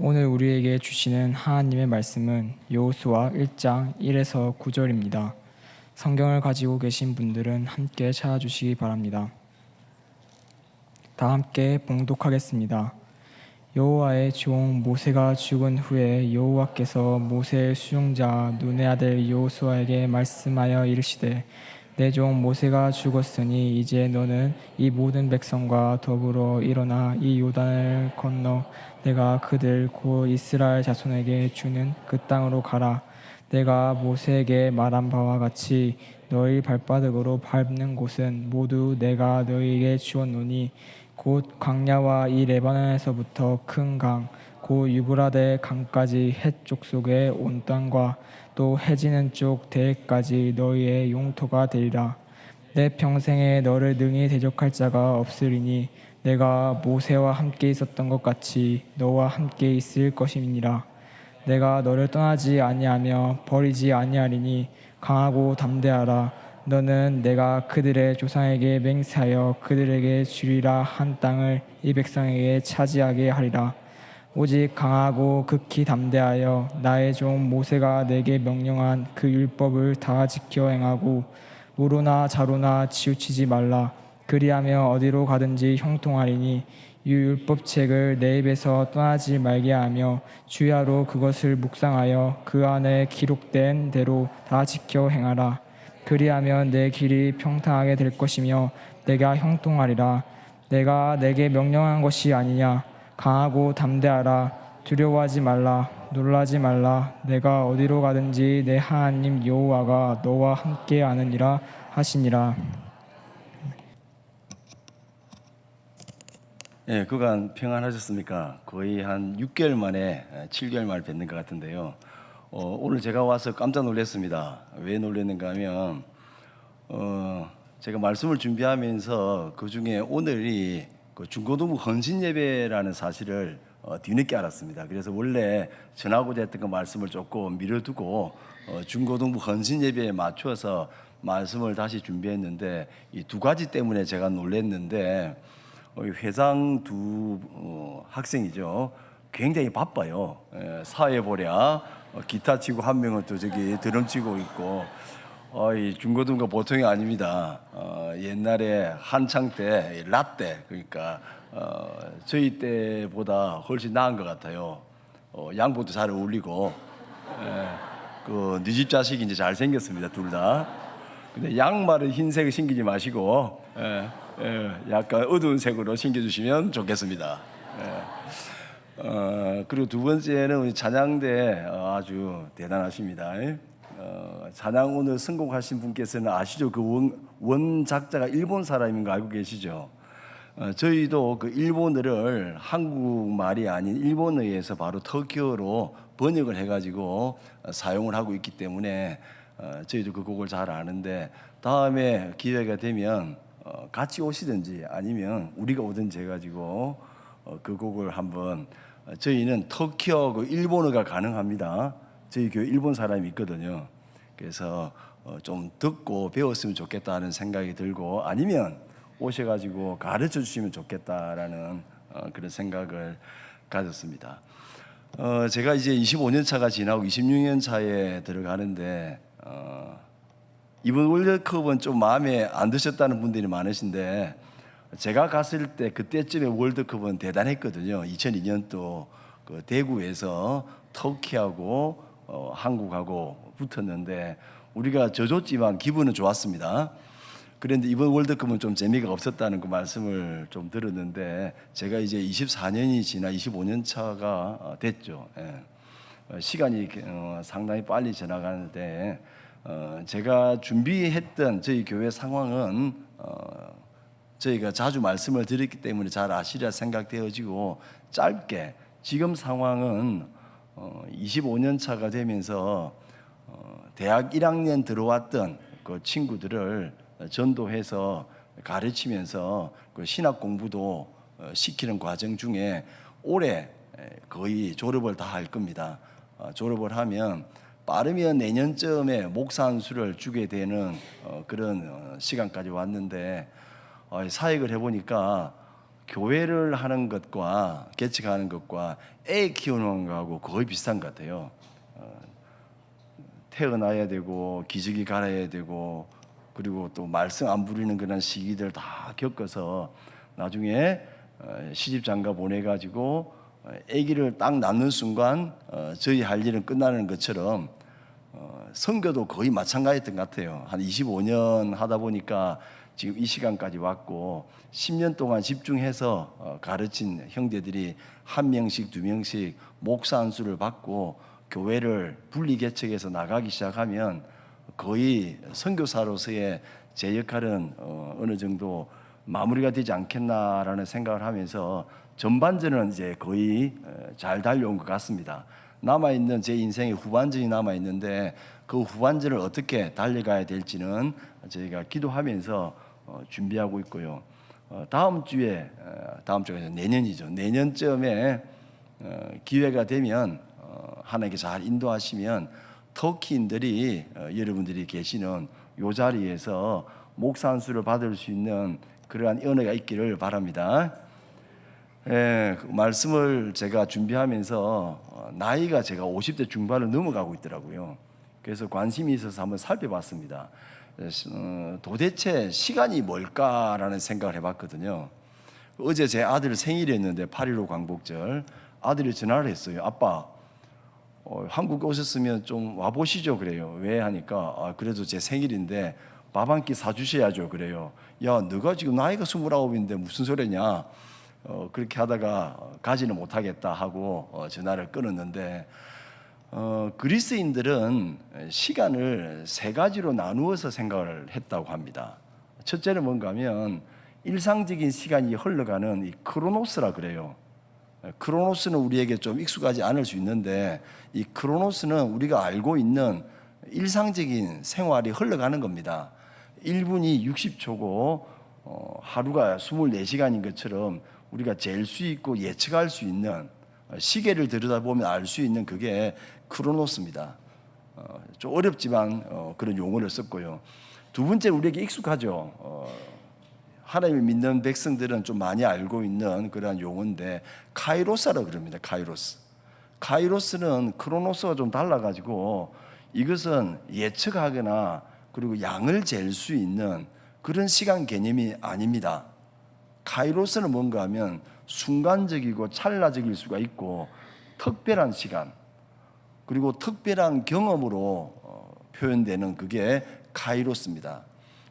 오늘 우리에게 주시는 하나님의 말씀은 여호수아 1장 1에서 9절입니다. 성경을 가지고 계신 분들은 함께 찾아주시기 바랍니다. 다 함께 봉독하겠습니다. 여호와의 종 모세가 죽은 후에 여호와께서 모세의 수용자 눈의 아들 여호수아에게 말씀하여 이르시되 내 종 모세가 죽었으니 이제 너는 이 모든 백성과 더불어 일어나 이 요단을 건너 내가 그들 곧 이스라엘 자손에게 주는 그 땅으로 가라. 내가 모세에게 말한 바와 같이 너희 발바닥으로 밟는 곳은 모두 내가 너희에게 주었노니 곧 광야와 이 레바논에서부터 큰 강, 곧 유브라데 강까지 해쪽 속의 온 땅과 또 해지는 쪽 대해까지 너희의 용토가 되리라. 내 평생에 너를 능히 대적할 자가 없으리니 내가 모세와 함께 있었던 것 같이 너와 함께 있을 것임이니라. 내가 너를 떠나지 아니하며 버리지 아니하리니 강하고 담대하라. 너는 내가 그들의 조상에게 맹세하여 그들에게 주리라 한 땅을 이 백성에게 차지하게 하리라. 오직 강하고 극히 담대하여 나의 종 모세가 내게 명령한 그 율법을 다 지켜 행하고 우로나 자로나 치우치지 말라. 그리하며 어디로 가든지 형통하리니 이 율법책을 내 입에서 떠나지 말게 하며 주야로 그것을 묵상하여 그 안에 기록된 대로 다 지켜 행하라. 그리하면 내 길이 평탄하게 될 것이며 내가 형통하리라. 내가 내게 명령한 것이 아니냐. 강하고 담대하라. 두려워하지 말라. 놀라지 말라. 내가 어디로 가든지 내 하나님 여호와가 너와 함께 하느니라 하시니라. 예, 그간 평안하셨습니까? 거의 한 6개월 만에 7개월 만에 뵙는 것 같은데요. 오늘 제가 와서 깜짝 놀랐습니다. 왜 놀랐는가 하면 제가 말씀을 준비하면서 그 중에 오늘이 그 중고등부 헌신 예배라는 사실을 뒤늦게 알았습니다. 그래서 원래 전하고자 했던 그 말씀을 조금 미뤄두고 중고등부 헌신 예배에 맞춰서 말씀을 다시 준비했는데 이 두 가지 때문에 제가 놀랐는데 회장 두 학생이죠. 굉장히 바빠요. 사회 보랴 기타 치고 한 명은 또 저기 드럼 치고 있고 이 중고등부 보통이 아닙니다. 옛날에 한창 때 라떼 그러니까 저희 때보다 훨씬 나은 것 같아요. 양복도 잘 어울리고 그 네 집 자식이 이제 잘 생겼습니다. 둘 다. 근데 양말은 흰색을 신기지 마시고 약간 어두운 색으로 신겨주시면 좋겠습니다. 그리고 두 번째는 우리 찬양대 아주 대단하십니다. 찬양 오늘 선곡하신 분께서는 아시죠? 그 원작자가 일본 사람인 거 알고 계시죠? 저희도 그 일본어를 한국말이 아닌 일본어에서 바로 터키어로 번역을 해가지고 사용을 하고 있기 때문에 저희도 그 곡을 잘 아는데 다음에 기회가 되면 같이 오시든지 아니면 우리가 오든지 해가지고 그 곡을 한번 저희는 터키어 그 일본어가 가능합니다. 저희 교회 일본 사람이 있거든요. 그래서 좀 듣고 배웠으면 좋겠다는 생각이 들고 아니면 오셔가지고 가르쳐 주시면 좋겠다라는 그런 생각을 가졌습니다. 제가 이제 25년 차가 지나고 26년 차에 들어가는데 이번 월드컵은 좀 마음에 안 드셨다는 분들이 많으신데 제가 갔을 때 그때쯤에 월드컵은 대단했거든요. 2002년도 그 대구에서 터키하고 한국하고 붙었는데 우리가 져줬지만 기분은 좋았습니다. 그런데 이번 월드컵은 좀 재미가 없었다는 그 말씀을 좀 들었는데 제가 이제 24년이 지나 25년 차가 됐죠. 시간이 상당히 빨리 지나가는데 제가 준비했던 저희 교회 상황은 저희가 자주 말씀을 드렸기 때문에 잘 아시리라 생각되어지고 짧게 지금 상황은 25년 차가 되면서 대학 1학년 들어왔던 그 친구들을 전도해서 가르치면서 그 신학 공부도 시키는 과정 중에 올해 거의 졸업을 다 할 겁니다. 졸업을 하면 빠르면 내년쯤에 목사 안수를 주게 되는 그런 시간까지 왔는데 사역을 해보니까 교회를 하는 것과 개척하는 것과 애 키우는 거하고 거의 비슷한 것 같아요. 태어나야 되고 기저귀 갈아야 되고 그리고 또 말썽 안 부리는 그런 시기들 다 겪어서 나중에 시집 장가 보내가지고 아기를 딱 낳는 순간 저희 할 일은 끝나는 것처럼 선교도 거의 마찬가지였던 것 같아요. 한 25년 하다 보니까 지금 이 시간까지 왔고 10년 동안 집중해서 가르친 형제들이 한 명씩 두 명씩 목사 안수를 받고 교회를 분리 개척해서 나가기 시작하면 거의 선교사로서의 제 역할은 어느 정도 마무리가 되지 않겠나라는 생각을 하면서 전반전은 이제 거의 잘 달려온 것 같습니다. 남아있는 제 인생의 후반전이 남아있는데 그 후반전을 어떻게 달려가야 될지는 저희가 기도하면서 준비하고 있고요. 다음 주가 내년이죠. 내년쯤에 기회가 되면 하나님께 잘 인도하시면 터키인들이 여러분들이 계시는 이 자리에서 목사 안수를 받을 수 있는 그러한 은혜가 있기를 바랍니다. 그 말씀을 제가 준비하면서 나이가 제가 50대 중반을 넘어가고 있더라고요. 그래서 관심이 있어서 한번 살펴봤습니다. 도대체 시간이 뭘까라는 생각을 해봤거든요. 어제 제 아들 생일이었는데 8.15 광복절 아들이 전화를 했어요. 아빠 한국에 오셨으면 좀 와보시죠 그래요. 왜 하니까 그래도 제 생일인데 밥 한 끼 사주셔야죠 그래요. 야 너가 지금 나이가 29인데 무슨 소리냐. 그렇게 하다가 가지는 못하겠다 하고 전화를 끊었는데 그리스인들은 시간을 세 가지로 나누어서 생각을 했다고 합니다. 첫째는 뭔가 하면 일상적인 시간이 흘러가는 이 크로노스라 그래요. 크로노스는 우리에게 좀 익숙하지 않을 수 있는데 이 크로노스는 우리가 알고 있는 일상적인 생활이 흘러가는 겁니다. 1분이 60초고 하루가 24시간인 것처럼 우리가 잴 수 있고 예측할 수 있는 시계를 들여다보면 알 수 있는 그게 크로노스입니다. 좀 어렵지만 그런 용어를 썼고요. 두 번째 우리에게 익숙하죠. 하나님을 믿는 백성들은 좀 많이 알고 있는 그러한 용어인데 카이로스라고 그럽니다. 카이로스는 크로노스와 좀 달라가지고 이것은 예측하거나 그리고 양을 잴 수 있는 그런 시간 개념이 아닙니다. 카이로스는 뭔가 하면 순간적이고 찰나적일 수가 있고 특별한 시간 그리고 특별한 경험으로 표현되는 그게 카이로스입니다.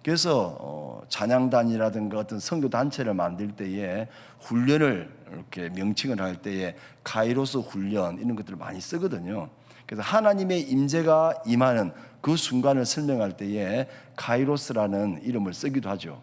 그래서 찬양단이라든가 어떤 선교 단체를 만들 때에 훈련을 이렇게 명칭을 할 때에 카이로스 훈련 이런 것들을 많이 쓰거든요. 그래서 하나님의 임재가 임하는 그 순간을 설명할 때에 카이로스라는 이름을 쓰기도 하죠.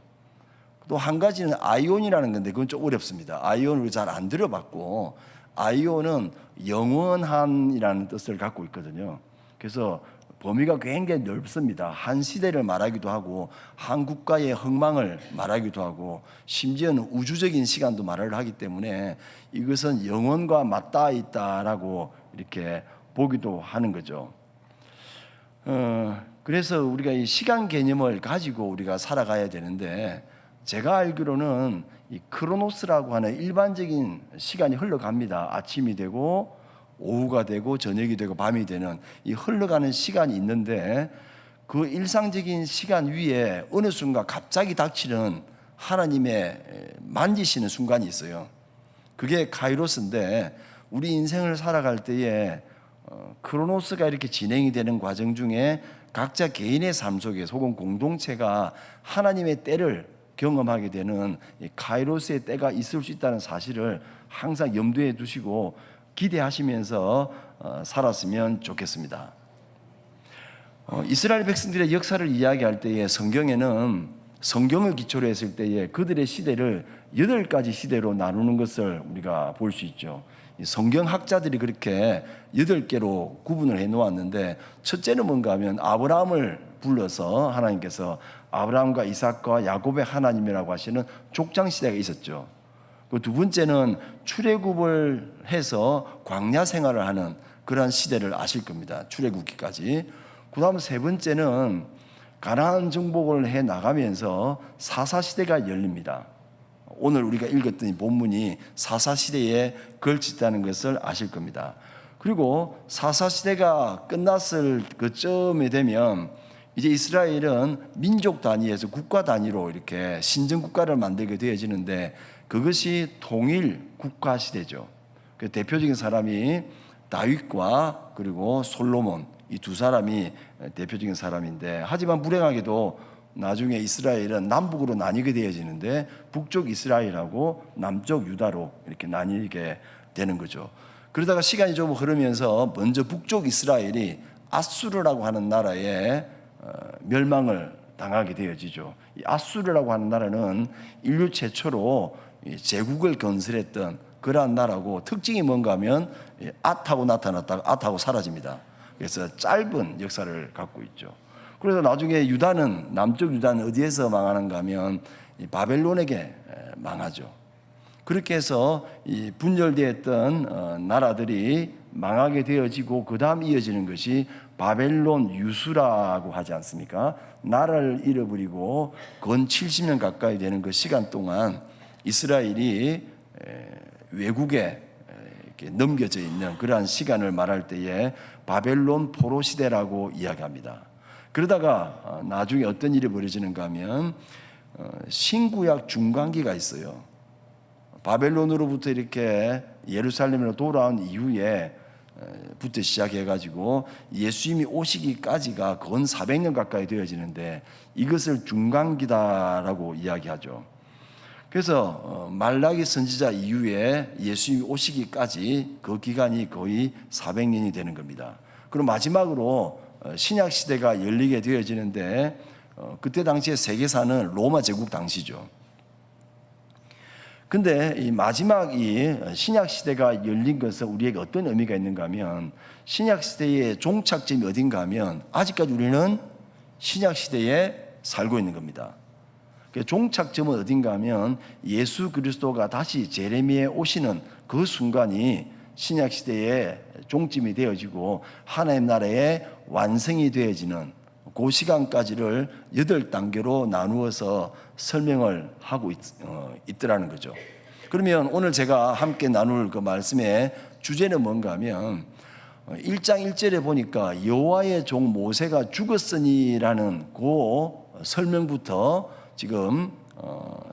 또 한 가지는 아이온이라는 건데 그건 좀 어렵습니다. 아이온을 잘 안 들어봤고 아이온은 영원한이라는 뜻을 갖고 있거든요. 그래서 범위가 굉장히 넓습니다. 한 시대를 말하기도 하고 한 국가의 흥망을 말하기도 하고 심지어는 우주적인 시간도 말을 하기 때문에 이것은 영원과 맞닿아 있다라고 이렇게 보기도 하는 거죠. 그래서 우리가 이 시간 개념을 가지고 우리가 살아가야 되는데 제가 알기로는 이 크로노스라고 하는 일반적인 시간이 흘러갑니다. 아침이 되고 오후가 되고 저녁이 되고 밤이 되는 이 흘러가는 시간이 있는데 그 일상적인 시간 위에 어느 순간 갑자기 닥치는 하나님의 만지시는 순간이 있어요. 그게 카이로스인데 우리 인생을 살아갈 때에 크로노스가 이렇게 진행이 되는 과정 중에 각자 개인의 삶 속에서 혹은 공동체가 하나님의 때를 경험하게 되는 이 카이로스의 때가 있을 수 있다는 사실을 항상 염두에 두시고 기대하시면서 살았으면 좋겠습니다. 이스라엘 백성들의 역사를 이야기할 때에 성경에는 성경을 기초로 했을 때에 그들의 시대를 8가지 시대로 나누는 것을 우리가 볼 수 있죠. 성경학자들이 그렇게 8개로 구분을 해 놓았는데 첫째는 뭔가 하면 아브라함을 불러서 하나님께서 아브라함과 이삭과 야곱의 하나님이라고 하시는 족장 시대가 있었죠. 그 두 번째는 출애굽을 해서 광야 생활을 하는 그러한 시대를 아실 겁니다. 출애굽기까지. 그 다음 세 번째는 가나안 정복을 해 나가면서 사사 시대가 열립니다. 오늘 우리가 읽었던 이 본문이 사사시대에 걸쳤다는 것을 아실 겁니다. 그리고 사사시대가 끝났을 그쯤에 되면 이제 이스라엘은 민족 단위에서 국가 단위로 이렇게 신정국가를 만들게 되어지는데 그것이 통일 국가 시대죠. 그 대표적인 사람이 다윗과 그리고 솔로몬, 이 두 사람이 대표적인 사람인데, 하지만 불행하게도 나중에 이스라엘은 남북으로 나뉘게 되어지는데 북쪽 이스라엘하고 남쪽 유다로 이렇게 나뉘게 되는 거죠. 그러다가 시간이 좀 흐르면서 먼저 북쪽 이스라엘이 아수르라고 하는 나라에 멸망을 당하게 되어지죠. 이 아수르라고 하는 나라는 인류 최초로 제국을 건설했던 그러한 나라고, 특징이 뭔가 하면 앗하고 나타났다가 앗하고 사라집니다. 그래서 짧은 역사를 갖고 있죠. 그래서 나중에 유다는, 남쪽 유다는 어디에서 망하는가 하면 바벨론에게 망하죠. 그렇게 해서 이 분열되었던 나라들이 망하게 되어지고, 그 다음 이어지는 것이 바벨론 유수라고 하지 않습니까? 나라를 잃어버리고 건 70년 가까이 되는 그 시간 동안 이스라엘이 외국에 이렇게 넘겨져 있는 그러한 시간을 말할 때에 바벨론 포로 시대라고 이야기합니다. 그러다가 나중에 어떤 일이 벌어지는가 하면 신구약 중간기가 있어요. 바벨론으로부터 이렇게 예루살렘으로 돌아온 이후에 부터 시작해가지고 예수님이 오시기까지가 건 400년 가까이 되어지는데 이것을 중간기다라고 이야기하죠. 그래서 말라기 선지자 이후에 예수님이 오시기까지 그 기간이 거의 400년이 되는 겁니다. 그리고 마지막으로 신약 시대가 열리게 되어지는데 그때 당시에 세계사는 로마 제국 당시죠. 근데 이 마지막 이 신약 시대가 열린 것은 우리에게 어떤 의미가 있는가 하면, 신약 시대의 종착점이 어딘가 하면 아직까지 우리는 신약 시대에 살고 있는 겁니다. 종착점은 어딘가 하면 예수 그리스도가 다시 제레미야에 오시는 그 순간이 신약 시대의 종점이 되어지고 하나님 나라의 완성이 되어지는 그 시간까지를 8단계로 나누어서 설명을 하고 있더라는 거죠. 그러면 오늘 제가 함께 나눌 그 말씀의 주제는 뭔가 하면 1장 1절에 보니까 여호와의 종 모세가 죽었으니라는 그 설명부터 지금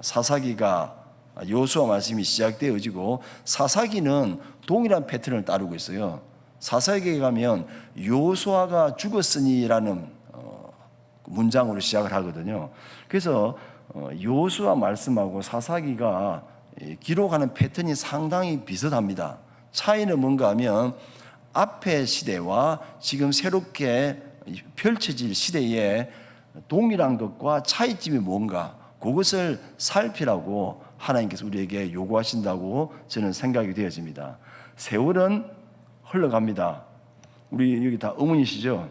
사사기가 여호수아 말씀이 시작되어지고, 사사기는 동일한 패턴을 따르고 있어요. 사사기에 가면 여호수아가 죽었으니라는 문장으로 시작을 하거든요. 그래서 여호수아 말씀하고 사사기가 기록하는 패턴이 상당히 비슷합니다. 차이는 뭔가 하면 앞의 시대와 지금 새롭게 펼쳐질 시대에 동일한 것과 차이점이 뭔가, 그것을 살피라고 하나님께서 우리에게 요구하신다고 저는 생각이 되어집니다. 세월은 흘러갑니다. 우리 여기 다 어머니시죠?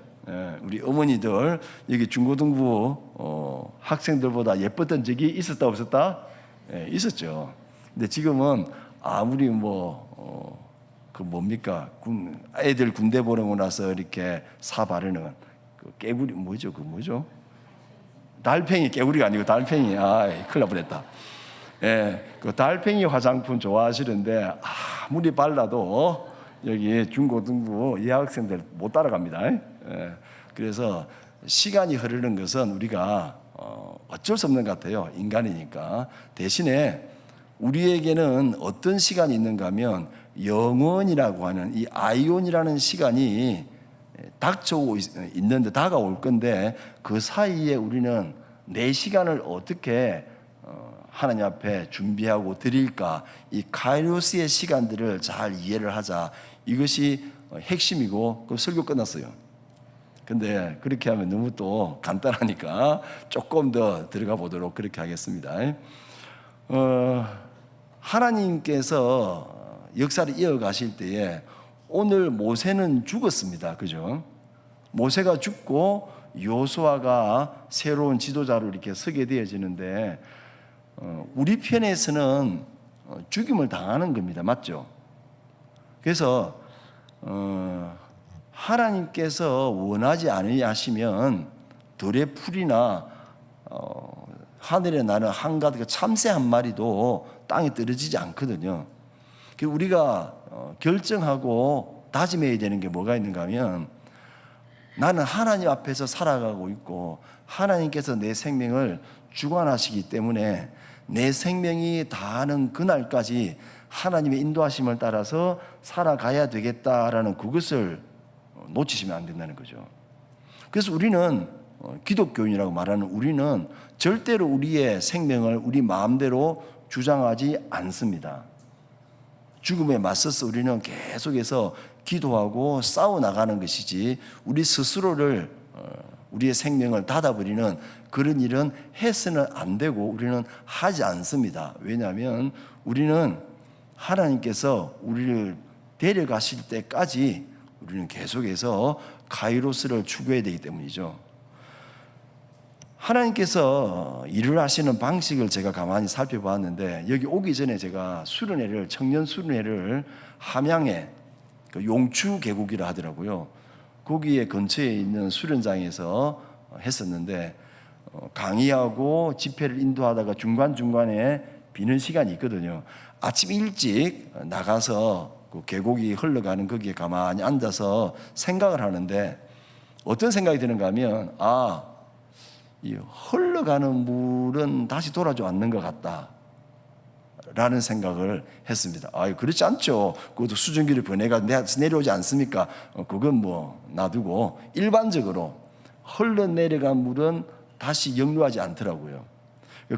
우리 어머니들 여기 중고등부 학생들보다 예뻤던 적이 있었다 없었다? 있었죠. 근데 지금은 아무리 그 뭡니까, 애들 군대 보내고 나서 이렇게 사 바르는 그 깨구리, 뭐죠? 달팽이, 깨구리가 아니고 달팽이. 큰일 날 뻔했다. 그 달팽이 화장품 좋아하시는데 아무리 발라도 여기 중고등부 여학생들 못 따라갑니다. 그래서 시간이 흐르는 것은 우리가 어쩔 수 없는 것 같아요. 인간이니까. 대신에 우리에게는 어떤 시간이 있는가 하면 영원이라고 하는 이 아이온이라는 시간이 닥쳐오고 있는데, 다가올 건데, 그 사이에 우리는 내 시간을 어떻게 하나님 앞에 준비하고 드릴까, 이 카이로스의 시간들을 잘 이해를 하자. 이것이 핵심이고, 그 설교 끝났어요. 근데 그렇게 하면 너무 또 간단하니까 조금 더 들어가 보도록 그렇게 하겠습니다. 하나님께서 역사를 이어가실 때에 오늘 모세는 죽었습니다. 그죠? 모세가 죽고 여호수아가 새로운 지도자로 이렇게 서게 되어지는데, 우리 편에서는 죽임을 당하는 겁니다. 맞죠? 그래서 하나님께서 원하지 않으시면 들의 풀이나 하늘에 나는 한가득 참새 한 마리도 땅에 떨어지지 않거든요. 우리가 결정하고 다짐해야 되는 게 뭐가 있는가 하면, 나는 하나님 앞에서 살아가고 있고 하나님께서 내 생명을 주관하시기 때문에 내 생명이 다하는 그날까지 하나님의 인도하심을 따라서 살아가야 되겠다라는 그것을 놓치시면 안 된다는 거죠. 그래서 우리는 기독교인이라고 말하는 우리는 절대로 우리의 생명을 우리 마음대로 주장하지 않습니다. 죽음에 맞서서 우리는 계속해서 기도하고 싸워나가는 것이지, 우리 스스로를 우리의 생명을 닫아버리는 그런 일은 해서는 안 되고 우리는 하지 않습니다. 왜냐하면 우리는 하나님께서 우리를 데려가실 때까지 우리는 계속해서 카이로스를 추구해야 되기 때문이죠. 하나님께서 일을 하시는 방식을 제가 가만히 살펴보았는데, 여기 오기 전에 제가 수련회를, 청년 수련회를 함양에 용추 계곡이라 하더라고요. 거기에 근처에 있는 수련장에서 했었는데, 강의하고 집회를 인도하다가 중간중간에 비는 시간이 있거든요. 아침 일찍 나가서 그 계곡이 흘러가는 거기에 가만히 앉아서 생각을 하는데, 어떤 생각이 드는가 하면, 이 흘러가는 물은 다시 돌아오지 않는 것 같다 라는 생각을 했습니다. 그렇지 않죠. 그것도 수증기를 보내가 내려오지 않습니까? 그건 뭐 놔두고, 일반적으로 흘러내려간 물은 다시 역류하지 않더라고요.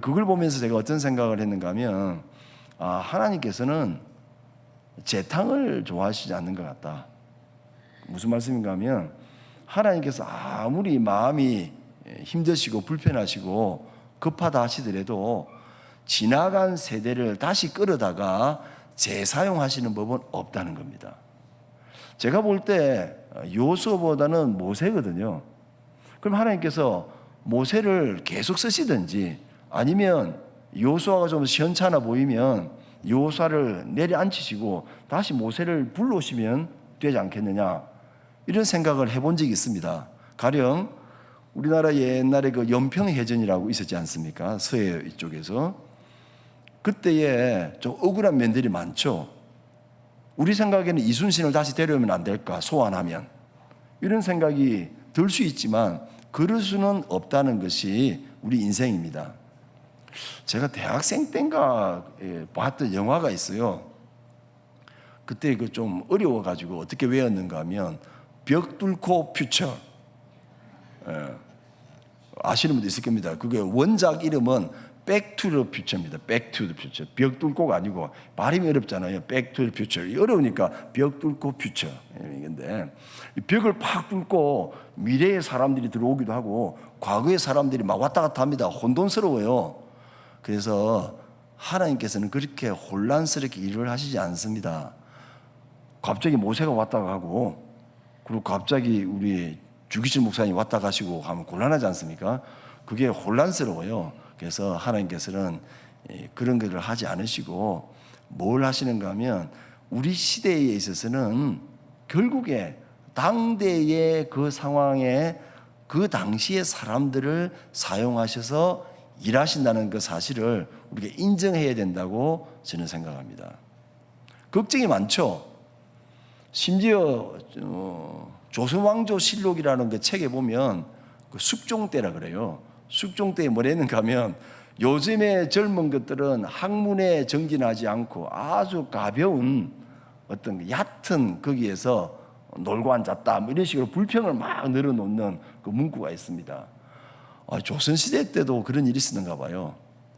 그걸 보면서 제가 어떤 생각을 했는가 하면, 하나님께서는 재탕을 좋아하시지 않는 것 같다. 무슨 말씀인가 하면, 하나님께서 아무리 마음이 힘드시고 불편하시고 급하다 하시더라도 지나간 세대를 다시 끌어다가 재사용하시는 법은 없다는 겁니다. 제가 볼 때 여호수아보다는 모세거든요. 그럼 하나님께서 모세를 계속 쓰시든지, 아니면 여호수아가 좀 시원찮아 보이면 여호수아를 내려앉히시고 다시 모세를 불러오시면 되지 않겠느냐, 이런 생각을 해본 적이 있습니다. 가령 우리나라 옛날에 그 연평해전이라고 있었지 않습니까? 서해 이쪽에서. 그때에 좀 억울한 면들이 많죠. 우리 생각에는 이순신을 다시 데려오면 안 될까, 소환하면. 이런 생각이 들 수 있지만 그럴 수는 없다는 것이 우리 인생입니다. 제가 대학생 때인가 봤던 영화가 있어요. 그때 그 좀 어려워가지고 어떻게 외웠는가 하면, 벽 뚫고 퓨처. 아시는 분도 있을 겁니다. 그게 원작 이름은 Back to the Future입니다. Back to the Future. 벽 뚫고가 아니고, 발음이 어렵잖아요. Back to the Future. 어려우니까 벽 뚫고 Future. 이건데, 벽을 팍 뚫고 미래의 사람들이 들어오기도 하고 과거의 사람들이 막 왔다 갔다 합니다. 혼돈스러워요. 그래서 하나님께서는 그렇게 혼란스럽게 일을 하시지 않습니다. 갑자기 모세가 왔다 가고, 그리고 갑자기 우리 주기철 목사님 왔다 가시고 하면 곤란하지 않습니까? 그게 혼란스러워요. 그래서 하나님께서는 그런 것을 하지 않으시고 뭘 하시는가 하면, 우리 시대에 있어서는 결국에 당대의 그 상황에 그 당시의 사람들을 사용하셔서 일하신다는 그 사실을 우리가 인정해야 된다고 저는 생각합니다. 걱정이 많죠. 심지어 조선왕조실록이라는 그 책에 보면 그 숙종 때라 그래요. 숙종 때에 뭐랬는가 하면, 요즘의 젊은 것들은 학문에 정진하지 않고 아주 가벼운 어떤 얕은 거기에서 놀고 앉았다, 뭐 이런 식으로 불평을 막 늘어놓는 그 문구가 있습니다. 조선시대 때도 그런 일이 있었는가 봐요.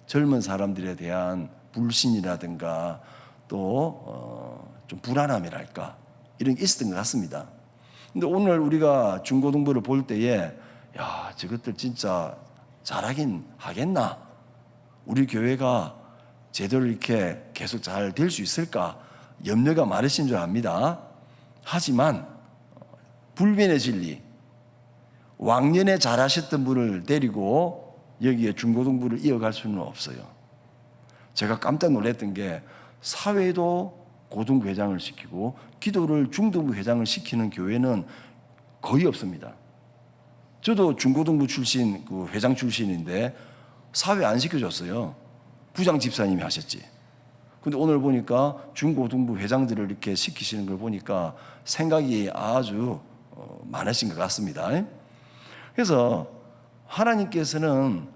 젊은 사람들에 대한 불신이라든가 또 좀 불안함이랄까, 이런 게 있었던 것 같습니다. 근데 오늘 우리가 중고등부를 볼 때에, 저것들 진짜 잘하긴 하겠나? 우리 교회가 제대로 이렇게 계속 잘 될 수 있을까? 염려가 많으신 줄 압니다. 하지만 불변의 진리, 왕년에 잘하셨던 분을 데리고 여기에 중고등부를 이어갈 수는 없어요. 제가 깜짝 놀랐던 게, 사회도 고등부 회장을 시키고 기도를 중등부 회장을 시키는 교회는 거의 없습니다. 저도 중고등부 출신, 그 회장 출신인데 사회 안 시켜줬어요. 부장 집사님이 하셨지. 근데 오늘 보니까 중고등부 회장들을 이렇게 시키시는 걸 보니까 생각이 아주 많으신 것 같습니다. 그래서 하나님께서는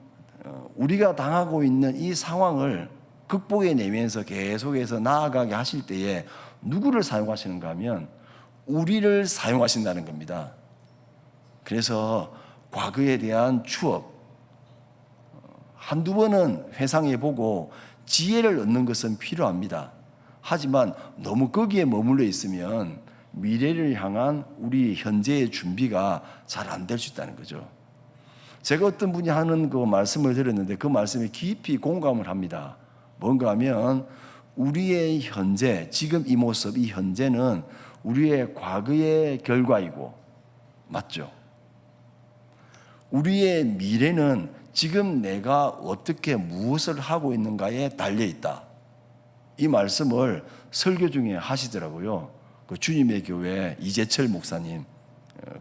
우리가 당하고 있는 이 상황을 극복해 내면서 계속해서 나아가게 하실 때에 누구를 사용하시는가 하면 우리를 사용하신다는 겁니다. 그래서 과거에 대한 추억 한두 번은 회상해 보고 지혜를 얻는 것은 필요합니다. 하지만 너무 거기에 머물러 있으면 미래를 향한 우리 현재의 준비가 잘 안 될 수 있다는 거죠. 제가 어떤 분이 하는 그 말씀을 들었는데 그 말씀에 깊이 공감을 합니다. 뭔가 하면 우리의 현재, 지금 이 모습, 이 현재는 우리의 과거의 결과이고, 맞죠? 우리의 미래는 지금 내가 어떻게 무엇을 하고 있는가에 달려 있다. 이 말씀을 설교 중에 하시더라고요. 그 주님의 교회 이재철 목사님,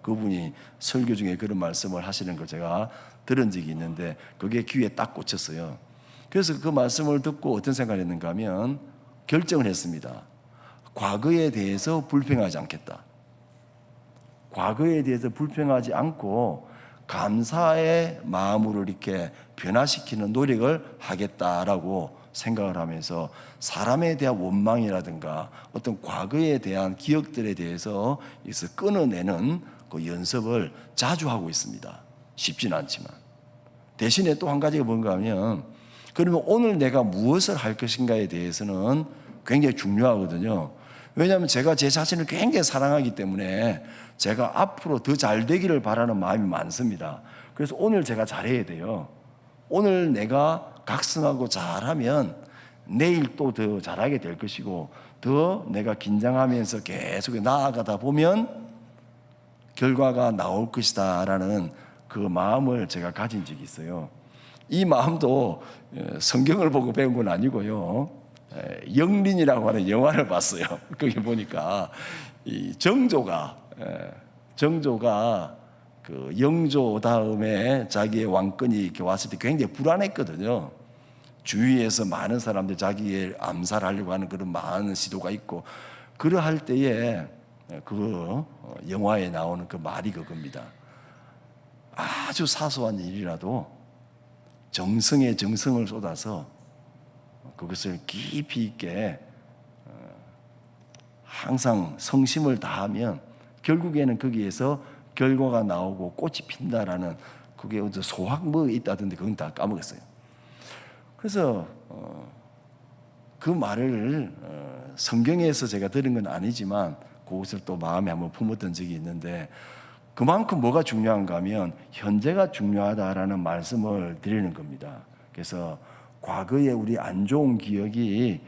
그분이 설교 중에 그런 말씀을 하시는 걸 제가 들은 적이 있는데 그게 귀에 딱 꽂혔어요. 그래서 그 말씀을 듣고 어떤 생각을 했는가 하면 결정을 했습니다. 과거에 대해서 불평하지 않겠다. 과거에 대해서 불평하지 않고 감사의 마음으로 이렇게 변화시키는 노력을 하겠다라고 생각을 하면서 사람에 대한 원망이라든가 어떤 과거에 대한 기억들에 대해서 끊어내는 그 연습을 자주 하고 있습니다. 쉽지는 않지만 대신에 또 한 가지가 뭔가 하면 그러면 오늘 내가 무엇을 할 것인가에 대해서는 굉장히 중요하거든요. 왜냐하면 제가 제 자신을 굉장히 사랑하기 때문에 제가 앞으로 더 잘 되기를 바라는 마음이 많습니다. 그래서 오늘 제가 잘해야 돼요. 오늘 내가 각성하고 잘하면 내일 또 더 잘하게 될 것이고 더 내가 긴장하면서 계속 나아가다 보면 결과가 나올 것이다 라는 그 마음을 제가 가진 적이 있어요. 이 마음도 성경을 보고 배운 건 아니고요. 영린이라고 하는 영화를 봤어요. 거기 보니까 이 정조가 그 영조 다음에 자기의 왕권이 이렇게 왔을 때 굉장히 불안했거든요. 주위에서 많은 사람들 자기를 암살하려고 하는 그런 많은 시도가 있고 그러할 때에 그 영화에 나오는 그 말이 그겁니다. 아주 사소한 일이라도 정성에 정성을 쏟아서 그것을 깊이 있게 항상 성심을 다하면 결국에는 거기에서 결과가 나오고 꽃이 핀다라는 그게 어떤 소학뭐에 있다던데 그건 다 까먹었어요. 그래서 그 말을 성경에서 제가 들은 건 아니지만 그것을 또 마음에 한번 품었던 적이 있는데 그만큼 뭐가 중요한가 하면 현재가 중요하다라는 말씀을 드리는 겁니다. 그래서 과거에 우리 안 좋은 기억이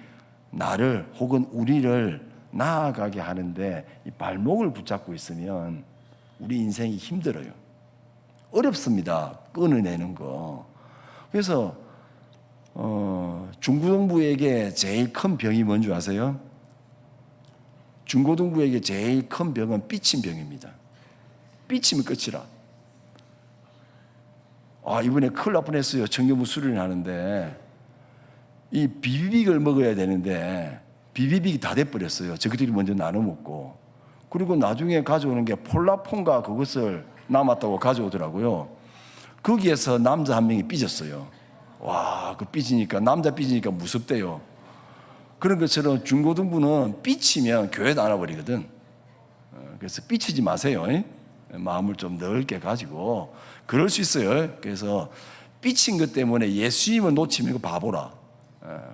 나를 혹은 우리를 나아가게 하는데 이 발목을 붙잡고 있으면 우리 인생이 힘들어요. 어렵습니다. 끊어내는 거. 그래서 중고등부에게 제일 큰 병이 뭔지 아세요? 중고등부에게 제일 큰 병은 삐친 병입니다. 삐치면 끝이라. 이번에 큰일 날 뻔했어요. 청교부 수련을 하는데 이 비비빅을 먹어야 되는데 비비빅이 다 돼버렸어요. 저희들이 먼저 나눠 먹고 그리고 나중에 가져오는 게 폴라폰과 그것을 남았다고 가져오더라고요. 거기에서 남자 한 명이 삐졌어요. 와, 그 삐지니까 남자 삐지니까 무섭대요. 그런 것처럼 중고등부는 삐치면 교회도 안 와버리거든. 그래서 삐치지 마세요. 마음을 좀 넓게 가지고 그럴 수 있어요. 그래서 삐친 것 때문에 예수님을 놓치면 이거 바보라.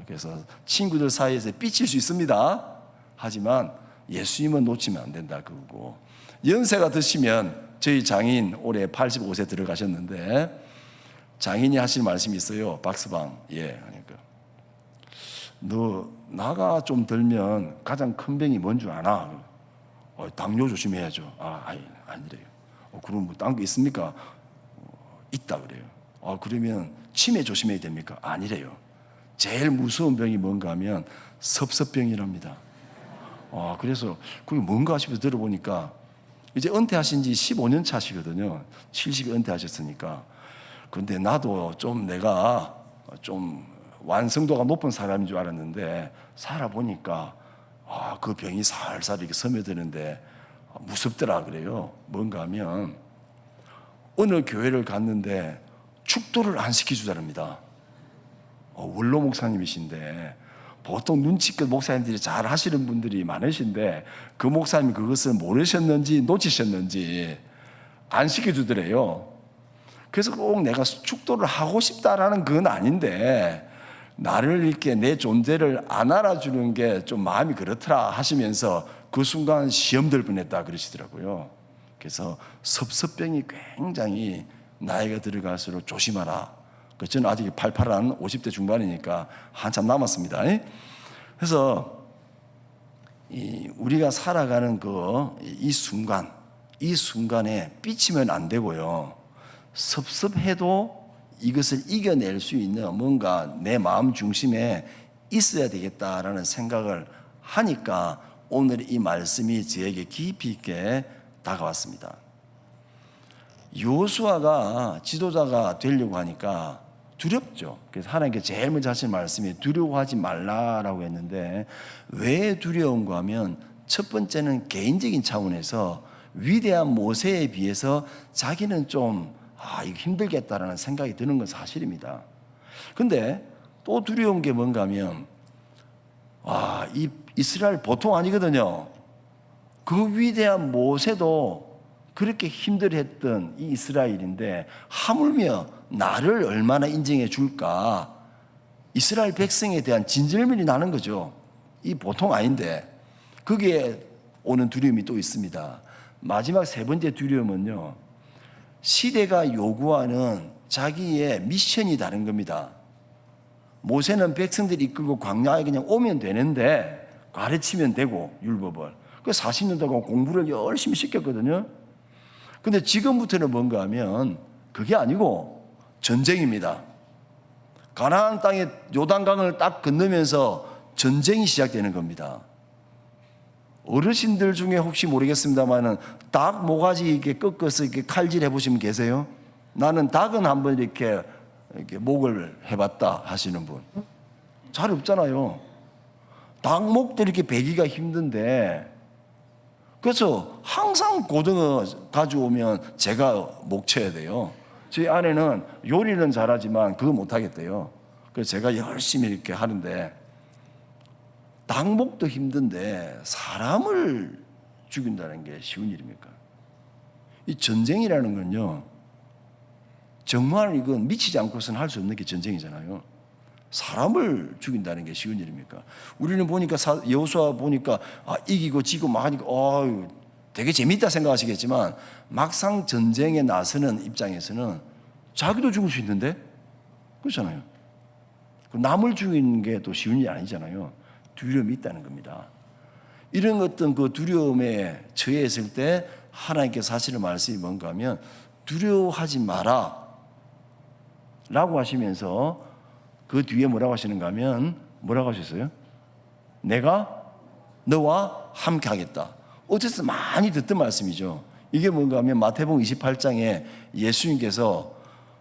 그래서 친구들 사이에서 삐칠 수 있습니다. 하지만 예수님은 놓치면 안 된다 그거고 연세가 드시면 저희 장인 올해 85세 들어가셨는데 장인이 하실 말씀이 있어요. 박스방. 그러니까 너 나가 좀 들면 가장 큰 병이 뭔 줄 아나? 당뇨 조심해야죠. 아니래요. 그럼 뭐 딴 게 있습니까? 있다 그래요. 그러면 치매 조심해야 됩니까? 아니래요. 제일 무서운 병이 뭔가 하면 섭섭병이랍니다. 그래서 그게 뭔가 싶어서 들어보니까 이제 은퇴하신 지 15년 차시거든요. 70이 은퇴하셨으니까. 근데 나도 좀 내가 좀 완성도가 높은 사람인 줄 알았는데 살아보니까 그 병이 살살 이렇게 스며드는데 무섭더라 그래요. 뭔가 하면 어느 교회를 갔는데 축도를 안 시켜주더랍니다. 원로 목사님이신데 보통 눈치껏 목사님들이 잘 하시는 분들이 많으신데 그 목사님이 그것을 모르셨는지 놓치셨는지 안 시켜주더래요. 그래서 꼭 내가 축도를 하고 싶다라는 건 아닌데 나를 이렇게 내 존재를 안 알아주는 게 좀 마음이 그렇더라 하시면서 그 순간 시험 들 뻔했다 그러시더라고요. 그래서 섭섭병이 굉장히 나이가 들어갈수록 조심하라. 저는 아직 팔팔한 50대 중반이니까 한참 남았습니다. 그래서 우리가 살아가는 이 순간에 삐치면 안 되고요. 섭섭해도 이것을 이겨낼 수 있는 뭔가 내 마음 중심에 있어야 되겠다라는 생각을 하니까 오늘 이 말씀이 저에게 깊이 있게 다가왔습니다. 여호수아가 지도자가 되려고 하니까 두렵죠. 그래서 하나님께 제일 먼저 하신 말씀이 두려워하지 말라라고 했는데 왜 두려운가 하면 첫 번째는 개인적인 차원에서 위대한 모세에 비해서 자기는 좀 이거 힘들겠다라는 생각이 드는 건 사실입니다. 근데 또 두려운 게 뭔가 하면 이 이스라엘 보통 아니거든요. 그 위대한 모세도 그렇게 힘들어했던 이 이스라엘인데 하물며 나를 얼마나 인정해 줄까? 이스라엘 백성에 대한 진절미이 나는 거죠. 이 보통 아닌데 거기에 오는 두려움이 또 있습니다. 마지막 세 번째 두려움은요, 시대가 요구하는 자기의 미션이 다른 겁니다. 모세는 백성들이 이끌고 광야에 그냥 오면 되는데 가르치면 되고 율법을 그 40년 동안 공부를 열심히 시켰거든요. 근데 지금부터는 뭔가 하면 그게 아니고 전쟁입니다. 가나안 땅에 요단강을 딱 건너면서 전쟁이 시작되는 겁니다. 어르신들 중에 혹시 모르겠습니다만은 닭 모가지 이렇게 꺾어서 이렇게 칼질 해보시면 계세요? 나는 닭은 한번 이렇게 목을 해봤다 하시는 분 잘 없잖아요. 닭목도 이렇게 베기가 힘든데 그래서 항상 고등어 가져오면 제가 목 쳐야 돼요. 저희 아내는 요리는 잘하지만 그거 못하겠대요. 그래서 제가 열심히 이렇게 하는데 닭목도 힘든데 사람을 죽인다는 게 쉬운 일입니까? 이 전쟁이라는 건요, 정말 이건 미치지 않고서는 할 수 없는 게 전쟁이잖아요. 사람을 죽인다는 게 쉬운 일입니까? 우리는 보니까 여호수아 보니까 이기고 지고 막 하니까 되게 재밌다 생각하시겠지만 막상 전쟁에 나서는 입장에서는 자기도 죽을 수 있는데 그렇잖아요. 남을 죽이는 게 또 쉬운 일이 아니잖아요. 두려움이 있다는 겁니다. 이런 어떤 그 두려움에 처해있을 때 하나님께서 하시는 말씀이 뭔가 하면 두려워하지 마라 라고 하시면서 그 뒤에 뭐라고 하시는가 하면 뭐라고 하셨어요? 내가 너와 함께 하겠다. 어째서 많이 듣던 말씀이죠. 이게 뭔가 하면 마태복음 28장에 예수님께서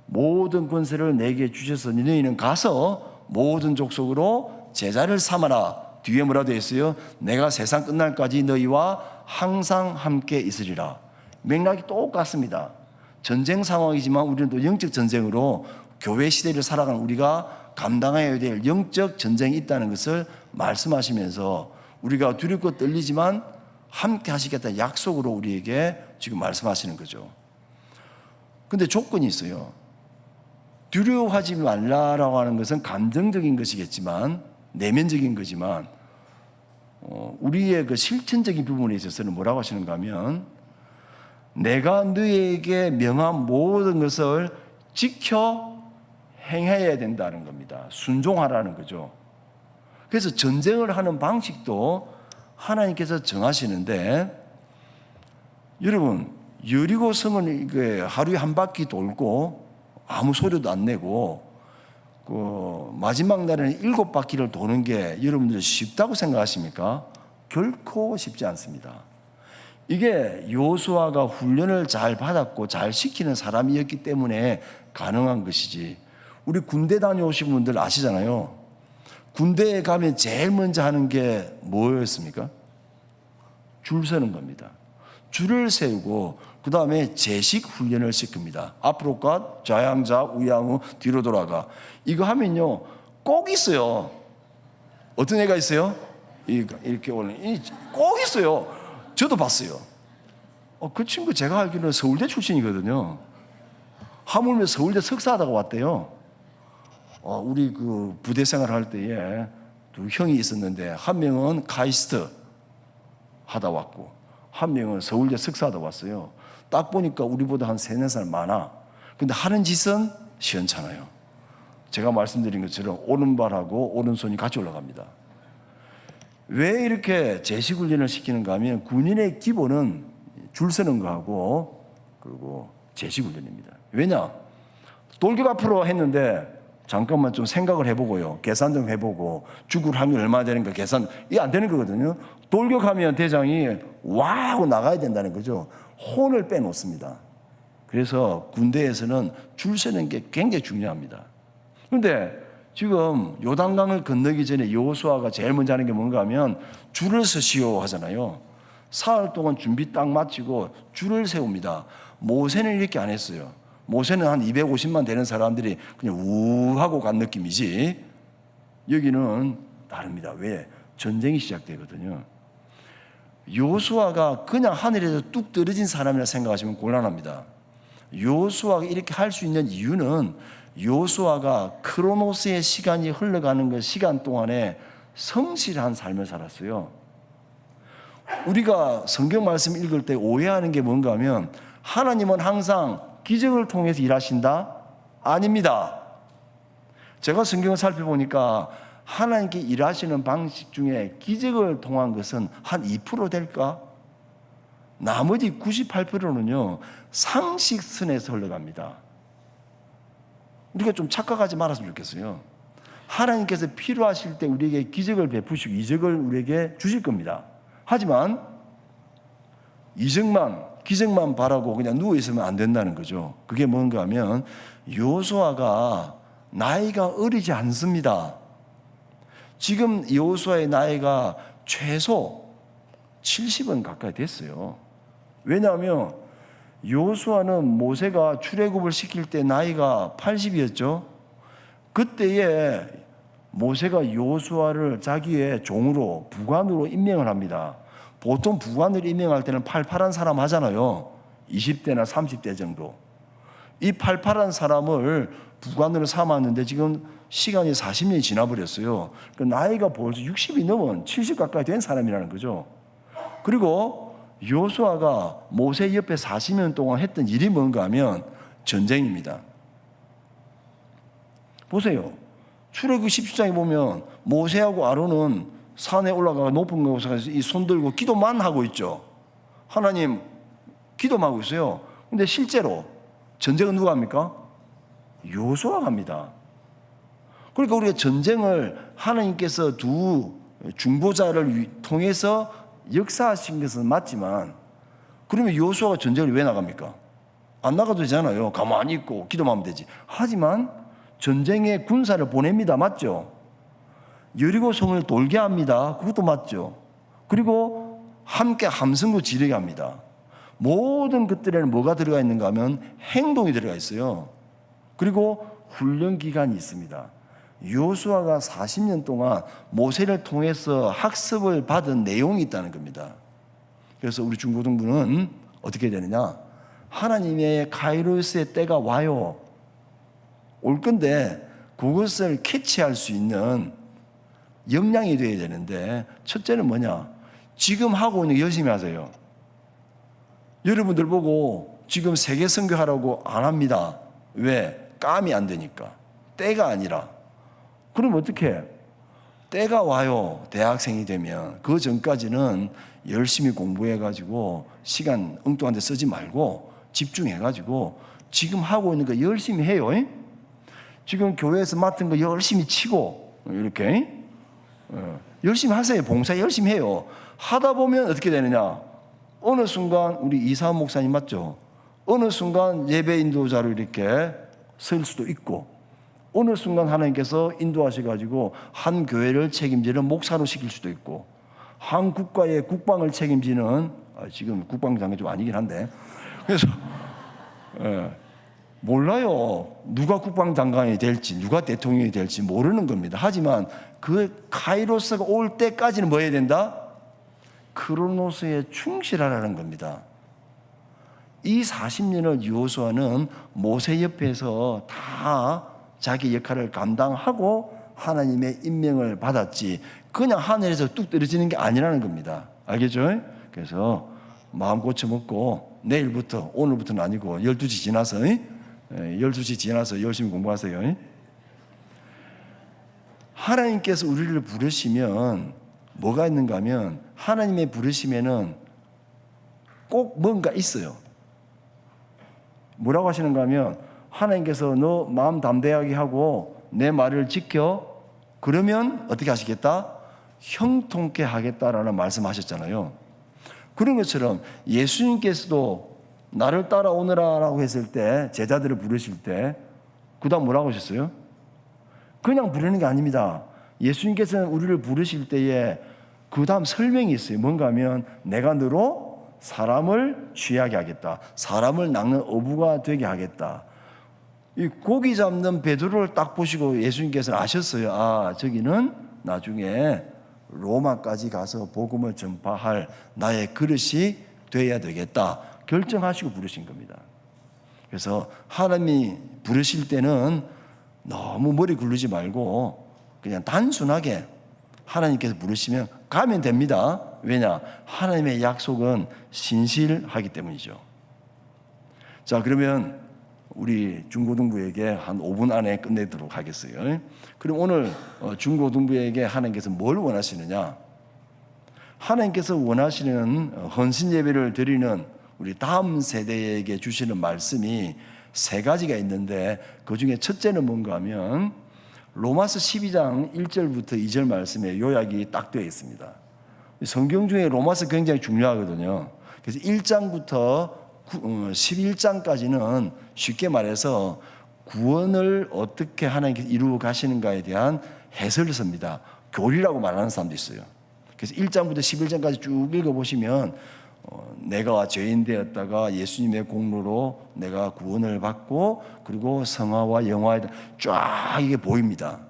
모든 권세를 내게 주셔서 너희는 가서 모든 족속으로 제자를 삼아라. 뒤에 뭐라 되어 있어요? 내가 세상 끝날까지 너희와 항상 함께 있으리라. 맥락이 똑같습니다. 전쟁 상황이지만 우리는 또 영적 전쟁으로 교회 시대를 살아가는 우리가 감당해야 될 영적 전쟁이 있다는 것을 말씀하시면서 우리가 두렵고 떨리지만 함께 하시겠다는 약속으로 우리에게 지금 말씀하시는 거죠. 근데 조건이 있어요. 두려워하지 말라라고 하는 것은 감정적인 것이겠지만 내면적인 거지만 우리의 그 실천적인 부분에 있어서는 뭐라고 하시는가 하면 내가 너에게 명한 모든 것을 지켜 행해야 된다는 겁니다. 순종하라는 거죠. 그래서 전쟁을 하는 방식도 하나님께서 정하시는데 여러분 여리고 성은 하루에 한 바퀴 돌고 아무 소리도 안 내고 마지막 날에는 7바퀴를 도는 게 여러분들 쉽다고 생각하십니까? 결코 쉽지 않습니다. 이게 여호수아가 훈련을 잘 받았고 잘 시키는 사람이었기 때문에 가능한 것이지. 우리 군대 다녀오신 분들 아시잖아요. 군대에 가면 제일 먼저 하는 게 뭐였습니까? 줄 서는 겁니다. 줄을 세우고 그 다음에 제식 훈련을 시킵니다. 앞으로 가, 좌양자, 우양우, 뒤로 돌아가. 이거 하면요 꼭 있어요. 어떤 애가 있어요? 이렇게 오는 꼭 있어요. 저도 봤어요. 그 친구 제가 알기로는 서울대 출신이거든요. 하물며 서울대 석사하다가 왔대요. 우리 그 부대 생활할 때에 두 형이 있었는데 한 명은 카이스트 하다 왔고 한 명은 서울대 석사하다 왔어요. 딱 보니까 우리보다 한 3-4살 많아. 근데 하는 짓은 시원찮아요. 제가 말씀드린 것처럼 오른발하고 오른손이 같이 올라갑니다. 왜 이렇게 제식훈련을 시키는가 하면 군인의 기본은 줄 서는 거하고 그리고 제식훈련입니다. 왜냐? 돌격 앞으로 했는데 잠깐만 좀 생각을 해보고요. 계산 좀 해보고 죽을 확률 얼마 되는가 계산, 이게 안 되는 거거든요. 돌격하면 대장이 와 하고 나가야 된다는 거죠. 혼을 빼놓습니다. 그래서 군대에서는 줄 서는 게 굉장히 중요합니다. 그런데 지금 요단강을 건너기 전에 여호수아가 제일 먼저 하는 게 뭔가 하면 줄을 서시오 하잖아요. 사흘 동안 준비 딱 마치고 줄을 세웁니다. 모세는 이렇게 안 했어요. 모세는 한 250만 되는 사람들이 그냥 우 하고 간 느낌이지 여기는 다릅니다. 왜? 전쟁이 시작되거든요. 여호수아가 그냥 하늘에서 뚝 떨어진 사람이라 생각하시면 곤란합니다. 여호수아가 이렇게 할 수 있는 이유는 여호수아가 크로노스의 시간이 흘러가는 그 시간 동안에 성실한 삶을 살았어요. 우리가 성경 말씀 읽을 때 오해하는 게 뭔가 하면 하나님은 항상 기적을 통해서 일하신다? 아닙니다. 제가 성경을 살펴보니까 하나님께 일하시는 방식 중에 기적을 통한 것은 한 2% 될까? 나머지 98%는요 상식선에서 흘러갑니다. 우리가 좀 착각하지 말았으면 좋겠어요. 하나님께서 필요하실 때 우리에게 기적을 베푸시고 이적을 우리에게 주실 겁니다. 하지만 기적만 바라고 그냥 누워있으면 안 된다는 거죠. 그게 뭔가 하면 여호수아가 나이가 어리지 않습니다. 지금 여호수아의 나이가 최소 70은 가까이 됐어요. 왜냐하면 여호수아는 모세가 출애굽을 시킬 때 나이가 80이었죠. 그때에 모세가 여호수아를 자기의 종으로 부관으로 임명을 합니다. 보통 부관을 임명할 때는 팔팔한 사람 하잖아요. 20대나 30대 정도. 이 팔팔한 사람을 부관으로 삼았는데 지금 시간이 40년이 지나버렸어요. 그 나이가 벌써 60이 넘은 70 가까이 된 사람이라는 거죠. 그리고 여호수아가 모세 옆에 40년 동안 했던 일이 뭔가 하면 전쟁입니다. 보세요. 출애굽 17장에 보면 모세하고 아론은 산에 올라가 높은 곳에서 이 손 들고 기도만 하고 있죠. 하나님 기도만 하고 있어요. 근데 실제로 전쟁은 누가 합니까? 여호수아가 합니다. 그러니까 우리가 전쟁을 하나님께서 두 중보자를 통해서 역사하신 것은 맞지만 그러면 여호수아가 전쟁을 왜 나갑니까? 안 나가도 되잖아요. 가만히 있고 기도만 하면 되지. 하지만 전쟁에 군사를 보냅니다. 맞죠? 여리고성을 돌게 합니다. 그것도 맞죠? 그리고 함께 함성도 지르게 합니다. 모든 것들에는 뭐가 들어가 있는가 하면 행동이 들어가 있어요. 그리고 훈련 기간이 있습니다. 여호수아가 40년 동안 모세를 통해서 학습을 받은 내용이 있다는 겁니다. 그래서 우리 중고등부는 어떻게 되느냐? 하나님의 카이로스의 때가 와요. 올 건데 그것을 캐치할 수 있는 역량이 되어야 되는데 첫째는 뭐냐? 지금 하고 있는 거 열심히 하세요. 여러분들 보고 지금 세계 선교하라고 안 합니다. 왜? 감이 안 되니까. 때가 아니라. 그럼 어떻게 해? 때가 와요. 대학생이 되면. 그 전까지는 열심히 공부해가지고 시간 엉뚱한 데 쓰지 말고 집중해가지고 지금 하고 있는 거 열심히 해요. 지금 교회에서 맡은 거 열심히 치고 이렇게 열심히 하세요. 봉사 열심히 해요. 하다 보면 어떻게 되느냐? 어느 순간 우리 이사한 목사님 맞죠? 어느 순간 예배 인도자로 이렇게 설 수도 있고, 어느 순간 하나님께서 인도하셔가지고 한 교회를 책임지는 목사로 시킬 수도 있고, 한 국가의 국방을 책임지는, 지금 국방장관이 좀 아니긴 한데, 그래서 몰라요. 누가 국방장관이 될지, 누가 대통령이 될지 모르는 겁니다. 하지만 그 카이로스가 올 때까지는 뭐 해야 된다? 크로노스에 충실하라는 겁니다. 이 40년을 여호수아는 모세 옆에서 다 자기 역할을 감당하고 하나님의 임명을 받았지, 그냥 하늘에서 뚝 떨어지는 게 아니라는 겁니다. 알겠죠? 그래서 마음 고쳐먹고 내일부터, 오늘부터는 아니고 12시 지나서 12시 지나서 열심히 공부하세요. 하나님께서 우리를 부르시면 뭐가 있는가 하면, 하나님의 부르심에는 꼭 뭔가 있어요. 뭐라고 하시는가 하면, 하나님께서 너 마음 담대하게 하고 내 말을 지켜, 그러면 어떻게 하시겠다? 형통케 하겠다라는 말씀하셨잖아요. 그런 것처럼 예수님께서도 나를 따라오너라 라고 했을 때, 제자들을 부르실 때 그 다음 뭐라고 하셨어요? 그냥 부르는 게 아닙니다. 예수님께서는 우리를 부르실 때에 그 다음 설명이 있어요. 뭔가 하면, 내가 너로 사람을 취하게 하겠다, 사람을 낚는 어부가 되게 하겠다. 이 고기 잡는 베드로를 딱 보시고 예수님께서는 아셨어요. 아, 저기는 나중에 로마까지 가서 복음을 전파할 나의 그릇이 되어야 되겠다 결정하시고 부르신 겁니다. 그래서 하나님이 부르실 때는 너무 머리 굴리지 말고 그냥 단순하게 하나님께서 부르시면 가면 됩니다. 왜냐? 하나님의 약속은 신실하기 때문이죠. 자, 그러면 우리 중고등부에게 한 5분 안에 끝내도록 하겠어요. 그럼 오늘 중고등부에게 하나님께서 뭘 원하시느냐? 하나님께서 원하시는 헌신 예배를 드리는 우리 다음 세대에게 주시는 말씀이 세 가지가 있는데, 그 중에 첫째는 뭔가 하면 로마서 12장 1절부터 2절 말씀에 요약이 딱 되어 있습니다. 성경 중에 로마서 굉장히 중요하거든요. 그래서 1장부터 11장까지는 쉽게 말해서 구원을 어떻게 하나님께서 이루어 가시는가에 대한 해설서입니다. 교리라고 말하는 사람도 있어요. 그래서 1장부터 11장까지 쭉 읽어보시면 내가 죄인 되었다가 예수님의 공로로 내가 구원을 받고, 그리고 성화와 영화에 쫙 이게 보입니다.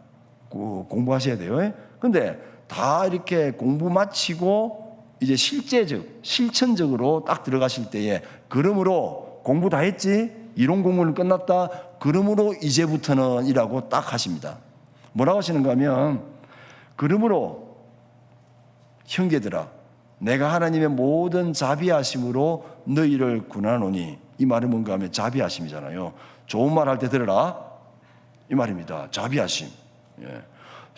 공부하셔야 돼요. 근데 다 이렇게 공부 마치고 이제 실천적으로 딱 들어가실 때에, 그러므로 공부 다 했지? 이론 공부는 끝났다. 그러므로 이제부터는 이라고 딱 하십니다. 뭐라고 하시는가 하면, 그러므로 형제들아, 내가 하나님의 모든 자비하심으로 너희를 구하노니. 이 말은 뭔가 하면 자비하심이잖아요. 좋은 말 할 때 들으라, 이 말입니다. 자비하심.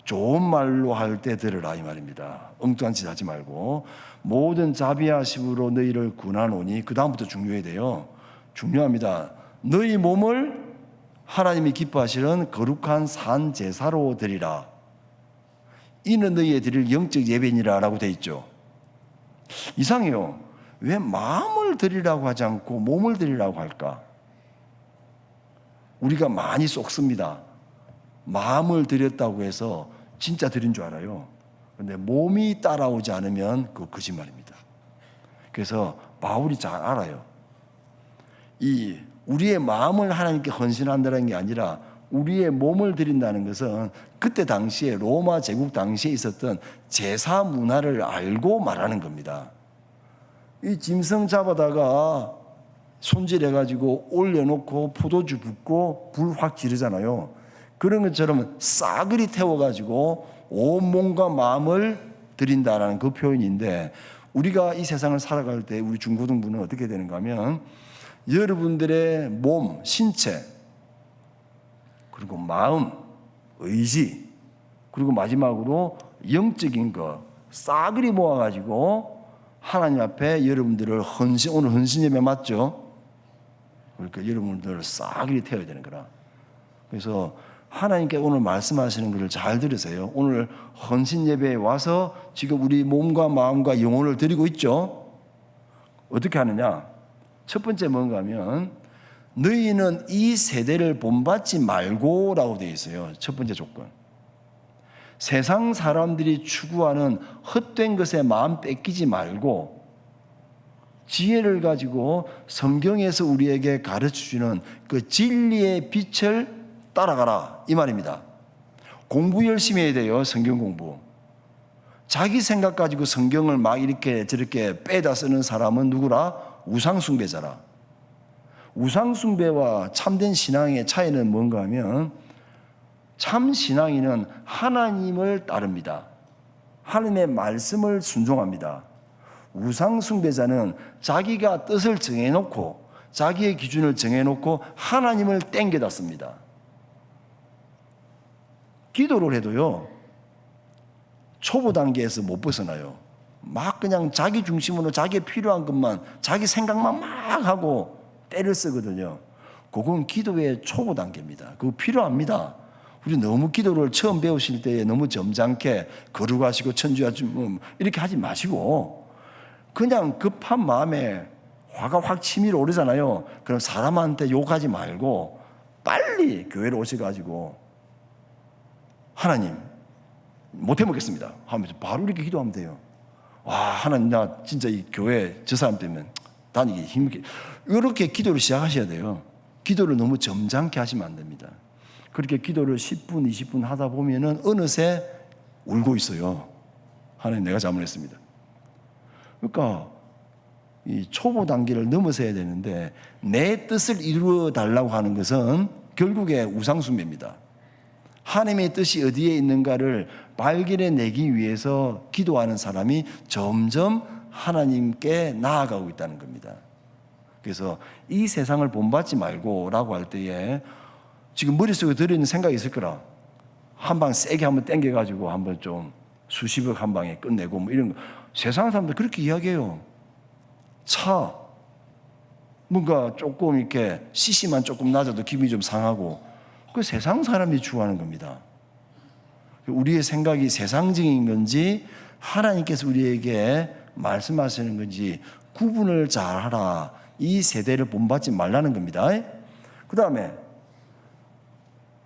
좋은 말로 할 때 들으라, 이 말입니다. 엉뚱한 짓 하지 말고 모든 자비하심으로 너희를 구하노니. 그 다음부터 중요해야 돼요. 중요합니다. 너희 몸을 하나님이 기뻐하시는 거룩한 산 제사로 드리라. 이는 너희의 드릴 영적 예배니라 라고 돼 있죠. 이상해요. 왜 마음을 드리라고 하지 않고 몸을 드리라고 할까? 우리가 많이 쏙습니다. 마음을 드렸다고 해서 진짜 드린 줄 알아요. 그런데 몸이 따라오지 않으면 그거 거짓말입니다. 그래서 바울이 잘 알아요. 이 우리의 마음을 하나님께 헌신한다는 게 아니라 우리의 몸을 드린다는 것은 그때 당시에 로마 제국 당시에 있었던 제사 문화를 알고 말하는 겁니다. 이 짐승 잡아다가 손질해가지고 올려놓고 포도주 붓고 불 확 지르잖아요. 그런 것처럼 싸그리 태워가지고 온 몸과 마음을 드린다라는 그 표현인데, 우리가 이 세상을 살아갈 때 우리 중고등부는 어떻게 되는가 하면, 여러분들의 몸, 신체, 그리고 마음, 의지, 그리고 마지막으로 영적인 거 싸그리 모아가지고 하나님 앞에 여러분들을 오늘 헌신 예배 맞죠? 그러니까 여러분들을 싸그리 태워야 되는 거라. 그래서 하나님께 오늘 말씀하시는 것을 잘 들으세요. 오늘 헌신 예배에 와서 지금 우리 몸과 마음과 영혼을 드리고 있죠. 어떻게 하느냐? 첫 번째 뭔가 하면, 너희는 이 세대를 본받지 말고라고 되어 있어요. 첫 번째 조건. 세상 사람들이 추구하는 헛된 것에 마음 뺏기지 말고 지혜를 가지고 성경에서 우리에게 가르쳐주는 그 진리의 빛을 따라가라 이 말입니다. 공부 열심히 해야 돼요. 성경 공부. 자기 생각 가지고 성경을 막 이렇게 저렇게 빼다 쓰는 사람은 누구라? 우상숭배자라. 우상숭배와 참된 신앙의 차이는 뭔가 하면 참 신앙인은 하나님을 따릅니다. 하나님의 말씀을 순종합니다. 우상숭배자는 자기가 뜻을 정해놓고 자기의 기준을 정해놓고 하나님을 땡겨다 씁니다. 기도를 해도요, 초보 단계에서 못 벗어나요. 막 그냥 자기 중심으로 자기의 필요한 것만, 자기 생각만 막 하고 때를 쓰거든요. 그건 기도의 초보 단계입니다. 그거 필요합니다. 우리 너무 기도를 처음 배우실 때에 너무 점잖게 거룩하시고 천주하시고 이렇게 하지 마시고 그냥 급한 마음에 화가 확 치밀어 오르잖아요. 그럼 사람한테 욕하지 말고 빨리 교회로 오셔가지고 하나님 못해 먹겠습니다 하면서 바로 이렇게 기도하면 돼요. 와, 하나님 나 진짜 이 교회 저 사람 때문에 다니기 힘들게, 이렇게 기도를 시작하셔야 돼요. 기도를 너무 점잖게 하시면 안 됩니다. 그렇게 기도를 10분 20분 하다 보면은 어느새 울고 있어요. 하나님 내가 잘못했습니다. 그러니까 이 초보 단계를 넘어서야 되는데 내 뜻을 이루어 달라고 하는 것은 결국에 우상숭배입니다. 하나님의 뜻이 어디에 있는가를 발견해내기 위해서 기도하는 사람이 점점 하나님께 나아가고 있다는 겁니다. 그래서 이 세상을 본받지 말고 라고 할 때에 지금 머릿속에 들어있는 생각이 있을 거라. 한 방 세게 한번 땡겨가지고 한번 좀 수십억 한 방에 끝내고 뭐 이런 거. 세상 사람들 그렇게 이야기해요. 차 뭔가 조금 이렇게 CC만 조금 낮아도 기분이 좀 상하고, 그 세상 사람이 추구하는 겁니다. 우리의 생각이 세상적인 건지 하나님께서 우리에게 말씀하시는 건지 구분을 잘하라. 이 세대를 본받지 말라는 겁니다. 그 다음에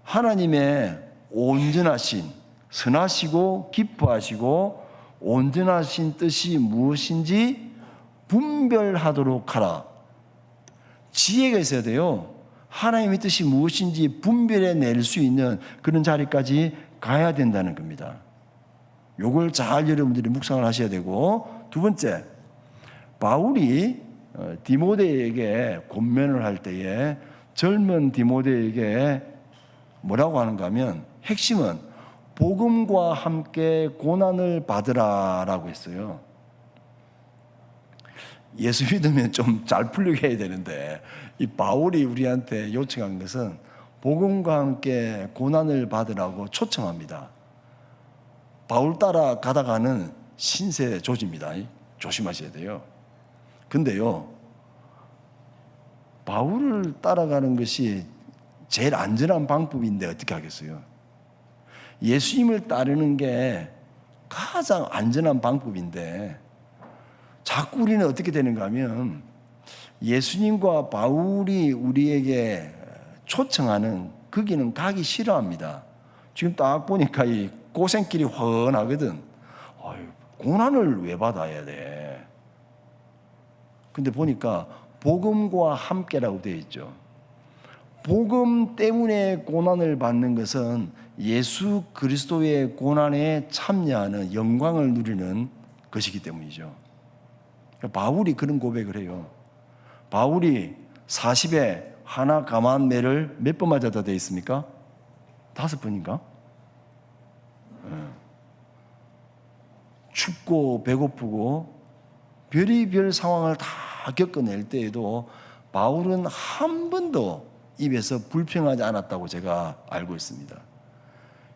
하나님의 온전하신, 선하시고 기뻐하시고 온전하신 뜻이 무엇인지 분별하도록 하라. 지혜가 있어야 돼요. 하나님의 뜻이 무엇인지 분별해낼 수 있는 그런 자리까지 가야 된다는 겁니다. 요걸 잘 여러분들이 묵상을 하셔야 되고, 두 번째, 바울이 디모데에게 권면을 할 때에 젊은 디모데에게 뭐라고 하는가 하면 핵심은 복음과 함께 고난을 받으라라고 했어요. 예수 믿으면 좀 잘 풀리게 해야 되는데 이 바울이 우리한테 요청한 것은 복음과 함께 고난을 받으라고 초청합니다. 바울 따라 가다가는 신세 조지입니다. 조심하셔야 돼요. 근데요, 바울을 따라가는 것이 제일 안전한 방법인데 어떻게 하겠어요? 예수님을 따르는 게 가장 안전한 방법인데 자꾸 우리는 어떻게 되는가 하면 예수님과 바울이 우리에게 초청하는 거기는 가기 싫어합니다. 지금 딱 보니까 이 고생길이 훤하거든. 고난을 왜 받아야 돼? 근데 보니까 복음과 함께라고 되어 있죠. 복음 때문에 고난을 받는 것은 예수 그리스도의 고난에 참여하는 영광을 누리는 것이기 때문이죠. 바울이 그런 고백을 해요. 바울이 40에 하나 감한 매를 몇 번 맞았다 되어 있습니까? 5번인가? 춥고 배고프고 별의별 상황을 다 겪어낼 때에도 바울은 한 번도 입에서 불평하지 않았다고 제가 알고 있습니다.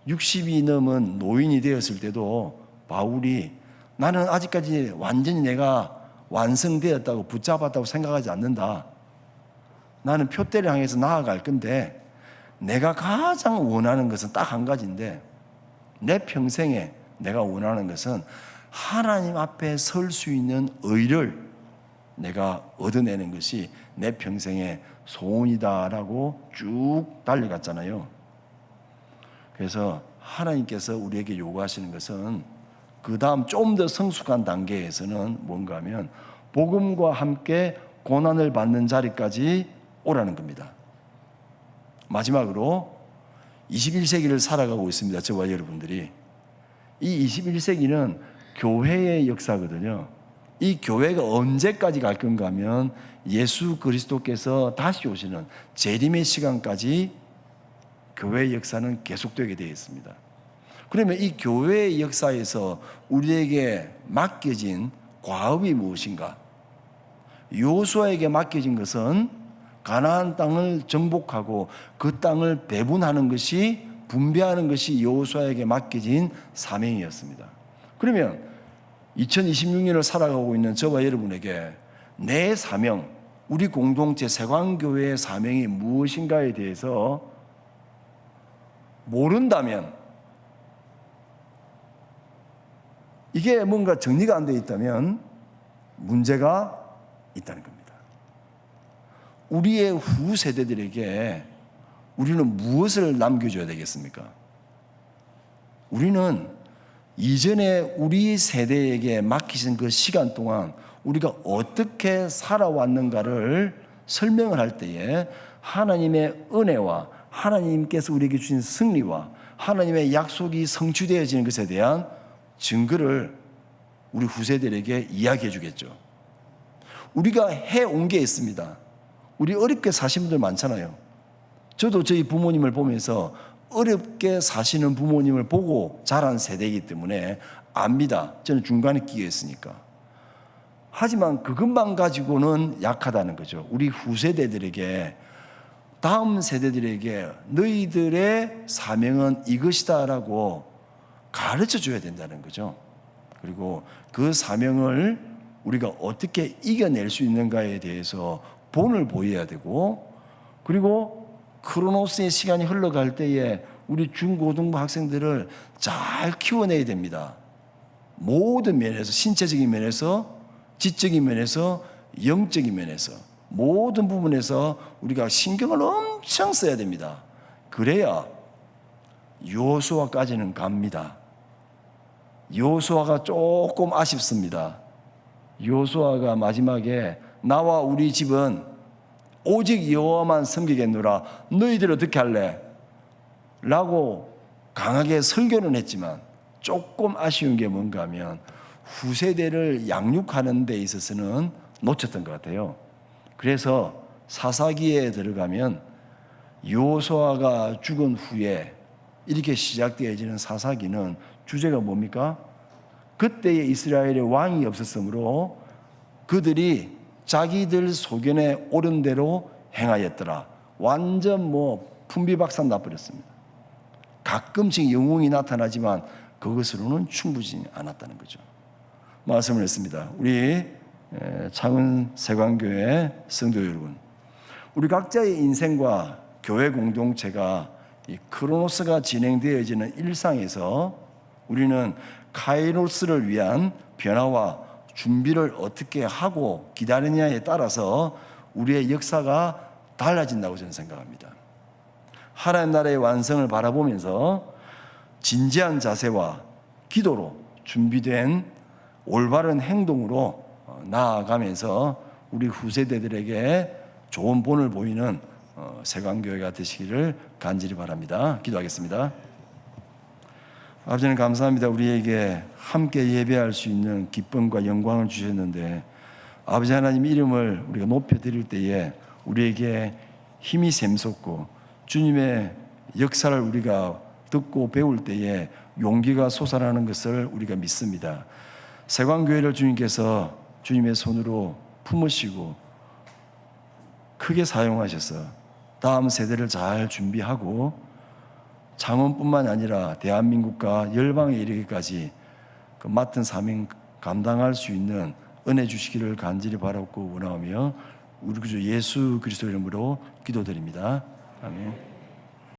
60이 넘은 노인이 되었을 때도 바울이 나는 아직까지 완전히 내가 완성되었다고 붙잡았다고 생각하지 않는다. 나는 표대를 향해서 나아갈 건데 내가 가장 원하는 것은 딱 한 가지인데 내 평생에 내가 원하는 것은 하나님 앞에 설 수 있는 의를 내가 얻어내는 것이 내 평생의 소원이다라고 쭉 달려갔잖아요. 그래서 하나님께서 우리에게 요구하시는 것은 그 다음 좀 더 성숙한 단계에서는 뭔가 하면 복음과 함께 고난을 받는 자리까지 오라는 겁니다. 마지막으로 21세기를 살아가고 있습니다. 저와 여러분들이. 이 21세기는 교회의 역사거든요. 이 교회가 언제까지 갈 건가 하면 예수 그리스도께서 다시 오시는 재림의 시간까지 교회의 역사는 계속되게 되어 있습니다. 그러면 이 교회의 역사에서 우리에게 맡겨진 과업이 무엇인가? 여호수아에게 맡겨진 것은 가나안 땅을 정복하고 그 땅을 배분하는 것이, 분배하는 것이 여호수아에게 맡겨진 사명이었습니다. 그러면 2026년을 살아가고 있는 저와 여러분에게 내 사명, 우리 공동체 세관교회의 사명이 무엇인가에 대해서 모른다면, 이게 뭔가 정리가 안 되어 있다면 문제가 있다는 겁니다. 우리의 후 세대들에게 우리는 무엇을 남겨줘야 되겠습니까? 우리는 이전에 우리 세대에게 맡기신 그 시간 동안 우리가 어떻게 살아왔는가를 설명을 할 때에 하나님의 은혜와 하나님께서 우리에게 주신 승리와 하나님의 약속이 성취되어지는 것에 대한 증거를 우리 후세들에게 이야기해 주겠죠. 우리가 해온 게 있습니다. 우리 어렵게 사신 분들 많잖아요. 저도 저희 부모님을 보면서 어렵게 사시는 부모님을 보고 자란 세대이기 때문에 압니다. 저는 중간에 끼어 있으니까. 하지만 그것만 가지고는 약하다는 거죠. 우리 후세대들에게, 다음 세대들에게 너희들의 사명은 이것이다라고 가르쳐 줘야 된다는 거죠. 그리고 그 사명을 우리가 어떻게 이겨낼 수 있는가에 대해서 본을 보여야 되고, 그리고 크로노스의 시간이 흘러갈 때에 우리 중고등부 학생들을 잘 키워내야 됩니다. 모든 면에서, 신체적인 면에서, 지적인 면에서, 영적인 면에서, 모든 부분에서 우리가 신경을 엄청 써야 됩니다. 그래야 여호수아까지는 갑니다. 여호수아가 조금 아쉽습니다. 여호수아가 마지막에 나와 우리 집은 오직 여호와만 섬기겠노라, 너희들 어떻게 할래? 라고 강하게 설교는 했지만 조금 아쉬운 게 뭔가 하면 후세대를 양육하는 데 있어서는 놓쳤던 것 같아요. 그래서 사사기에 들어가면 여호수아가 죽은 후에 이렇게 시작되어지는 사사기는 주제가 뭡니까? 그때의 이스라엘의 왕이 없었으므로 그들이 자기들 소견에 옳은 대로 행하였더라. 완전 풍비박산 나버렸습니다. 가끔씩 영웅이 나타나지만 그것으로는 충분히 않았다는 거죠. 말씀을 했습니다. 우리 창원 세관교회 성도 여러분, 우리 각자의 인생과 교회 공동체가 이 크로노스가 진행되어지는 일상에서 우리는 카이로스를 위한 변화와 준비를 어떻게 하고 기다리냐에 따라서 우리의 역사가 달라진다고 저는 생각합니다. 하나님 나라의 완성을 바라보면서 진지한 자세와 기도로 준비된 올바른 행동으로 나아가면서 우리 후세대들에게 좋은 본을 보이는 세관교회가 되시기를 간절히 바랍니다. 기도하겠습니다. 아버지는 감사합니다. 우리에게 함께 예배할 수 있는 기쁨과 영광을 주셨는데, 아버지 하나님 이름을 우리가 높여드릴 때에 우리에게 힘이 샘솟고 주님의 역사를 우리가 듣고 배울 때에 용기가 솟아나는 것을 우리가 믿습니다. 세관교회를 주님께서 주님의 손으로 품으시고 크게 사용하셔서 다음 세대를 잘 준비하고 창원뿐만 아니라 대한민국과 열방에 이르기까지 그 맡은 사명 감당할 수 있는 은혜 주시기를 간절히 바라고 원하며 우리 구주 예수 그리스도 이름으로 기도드립니다. 아멘.